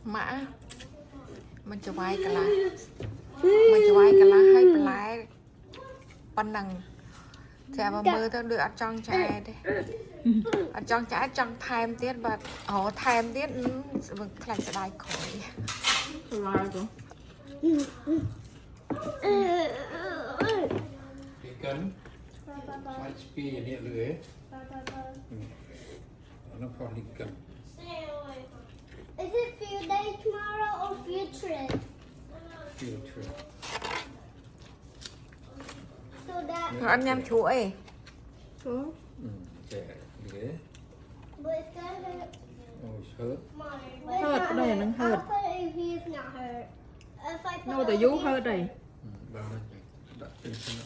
mã mình cho vay cả lá hay plái pan năng chả mà mơ tao được ăn trong chai đi ăn trong chai trong time tiết và time tiết vực thành sẽ đai khỏi lại rồi cái cấn mai spi này lưới nó còn đi cấn. Is it field day tomorrow or field trip? Field trip. So that. ăn nhâm chuối có Trẻ lưới. But it's gonna Ôi sớt. hurt ở đây nó hurt How could if he's not hurt? If I put nó all tự vú these- hurt đây Bao nhiêu đặt trên sân.